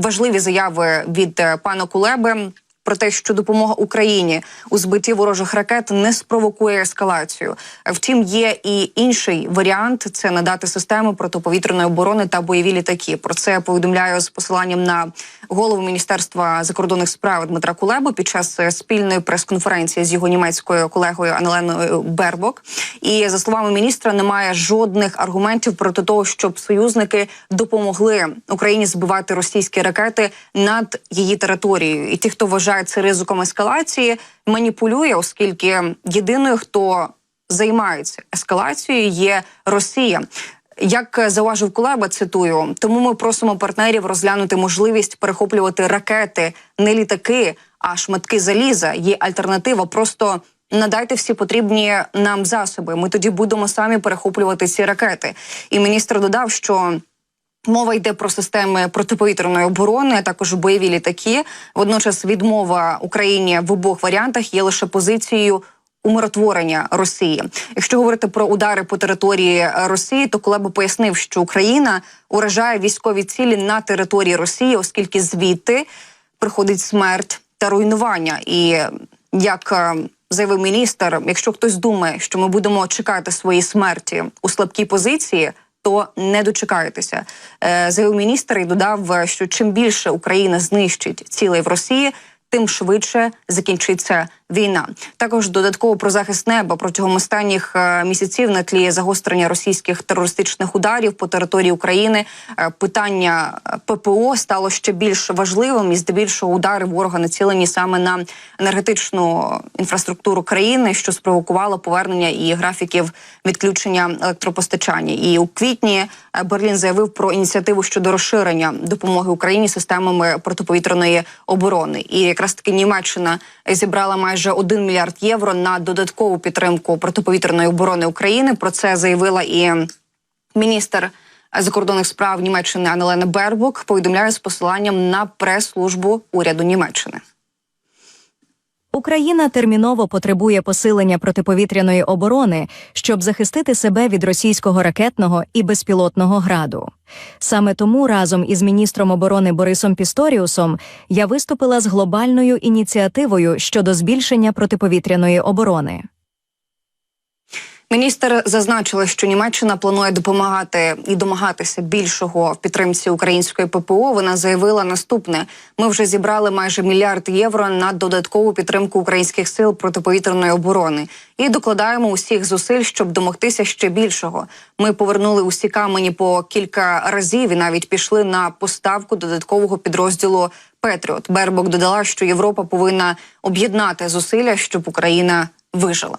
важливі заяви від пана Кулеби про те, що допомога Україні у збитті ворожих ракет не спровокує ескалацію. Втім, є і інший варіант – це надати системи протиповітряної оборони та бойові літаки. Про це повідомляю з посиланням на голову Міністерства закордонних справ Дмитра Кулебу під час спільної прес-конференції з його німецькою колегою Анналеною Бербок. І, за словами міністра, немає жодних аргументів проти того, щоб союзники допомогли Україні збивати російські ракети над її територією. І ті, хто вважає це ризиком ескалації, маніпулює, оскільки єдиною, хто займається ескалацією, є Росія. Як зауважив Кулеба, цитую, тому ми просимо партнерів розглянути можливість перехоплювати ракети, не літаки, а шматки заліза. Є альтернатива, просто надайте всі потрібні нам засоби. Ми тоді будемо самі перехоплювати ці ракети. І міністр додав, що мова йде про системи протиповітряної оборони, а також бойові літаки. Водночас відмова Україні в обох варіантах є лише позицією умиротворення Росії. Якщо говорити про удари по території Росії, то Кулеба пояснив, що Україна уражає військові цілі на території Росії, оскільки звідти приходить смерть та руйнування. І як заявив міністр, якщо хтось думає, що ми будемо чекати своєї смерті у слабкій позиції, то не дочекаєтеся. Заявив міністр і додав, що чим більше Україна знищить цілей в Росії, тим швидше закінчиться війна. Також додатково про захист неба протягом останніх місяців на тлі загострення російських терористичних ударів по території України питання ППО стало ще більш важливим, і здебільшого удари ворога націлені саме на енергетичну інфраструктуру країни, що спровокувало повернення і графіків відключення електропостачання. І у квітні Берлін заявив про ініціативу щодо розширення допомоги Україні системами протиповітряної оборони. І якраз таки Німеччина зібрала майже 1 мільярд євро на додаткову підтримку протиповітряної оборони України. Про це заявила і міністр закордонних справ Німеччини Анналена Бербок, повідомляє з посиланням на прес-службу уряду Німеччини. Україна терміново потребує посилення протиповітряної оборони, щоб захистити себе від російського ракетного і безпілотного граду. Саме тому разом із міністром оборони Борисом Пісторіусом я виступила з глобальною ініціативою щодо збільшення протиповітряної оборони. Міністр зазначила, що Німеччина планує допомагати і домагатися більшого в підтримці української ППО. Вона заявила наступне: ми вже зібрали майже 1 мільярд євро на додаткову підтримку українських сил протиповітряної оборони. І докладаємо усіх зусиль, щоб домогтися ще більшого. Ми повернули усі камені по кілька разів і навіть пішли на поставку додаткового підрозділу «Петріот». Бербок додала, що Європа повинна об'єднати зусилля, щоб Україна вижила.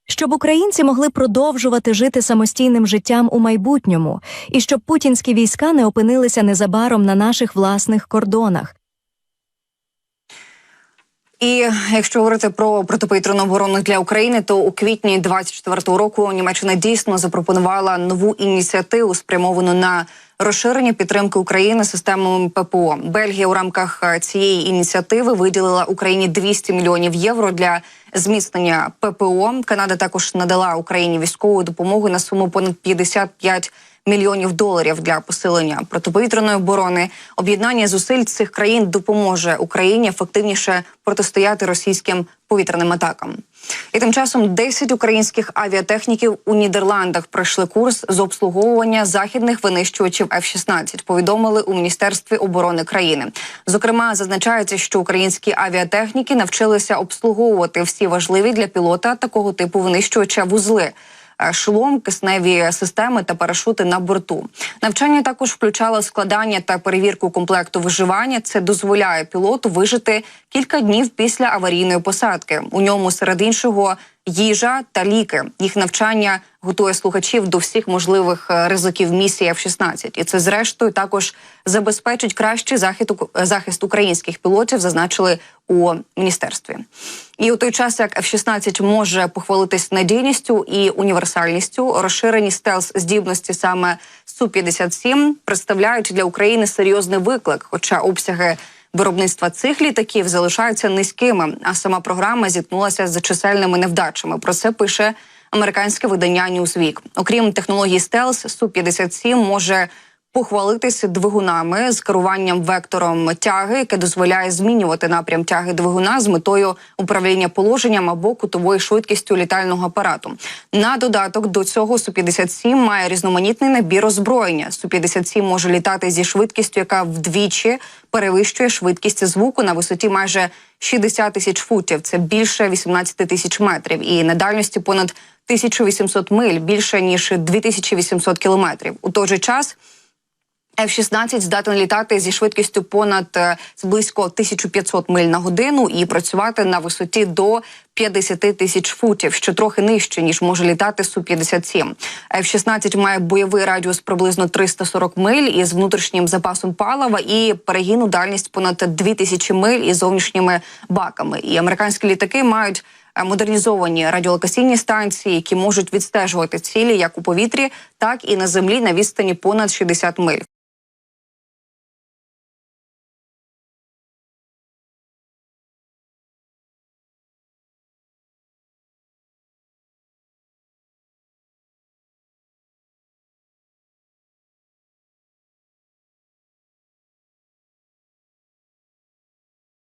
Щоб українці могли продовжувати жити самостійним життям у майбутньому, і щоб путінські війська не опинилися незабаром на наших власних кордонах. І якщо говорити про протиповітряну оборону для України, то у квітні 2024 року Німеччина дійсно запропонувала нову ініціативу, спрямовану на розширення підтримки України системами ППО. Бельгія у рамках цієї ініціативи виділила Україні 200 мільйонів євро для зміцнення ППО. Канада також надала Україні військову допомогу на суму понад 55 мільйонів доларів для посилення протиповітряної оборони. Об'єднання зусиль цих країн допоможе Україні ефективніше протистояти російським повітряним атакам. І тим часом 10 українських авіатехніків у Нідерландах пройшли курс з обслуговування західних винищувачів F-16, повідомили у Міністерстві оборони країни. Зокрема, зазначається, що українські авіатехніки навчилися обслуговувати всі важливі для пілота такого типу винищувача вузли – шолом, кисневі системи та парашути на борту. Навчання також включало складання та перевірку комплекту виживання. Це дозволяє пілоту вижити кілька днів після аварійної посадки. У ньому, серед іншого, їжа та ліки. Їх навчання готує слухачів до всіх можливих ризиків місії F-16. І це, зрештою, також забезпечить кращий захист українських пілотів, зазначили у міністерстві. І у той час, як F-16 може похвалитись надійністю і універсальністю, розширені стелс-здібності саме Су-57 представляють для України серйозний виклик, хоча обсяги виробництва цих літаків залишаються низькими, а сама програма зіткнулася з чисельними невдачами. Про це пише американське видання Newsweek. Окрім технології стелс, Су-57 може похвалитися двигунами з керуванням вектором тяги, яке дозволяє змінювати напрям тяги двигуна з метою управління положенням або кутовою швидкістю літального апарату. На додаток до цього Су-57 має різноманітний набір озброєння. Су-57 може літати зі швидкістю, яка вдвічі перевищує швидкість звуку на висоті майже 60 тисяч футів. Це більше 18 тисяч метрів. І на дальності понад 1800 миль, більше ніж 2800 кілометрів. У той же час F-16 здатен літати зі швидкістю понад близько 1500 миль на годину і працювати на висоті до 50 тисяч футів, що трохи нижче, ніж може літати Су-57. F-16 має бойовий радіус приблизно 340 миль із внутрішнім запасом палива і перегінну дальність понад 2000 миль із зовнішніми баками. І американські літаки мають модернізовані радіолокаційні станції, які можуть відстежувати цілі як у повітрі, так і на землі на відстані понад 60 миль.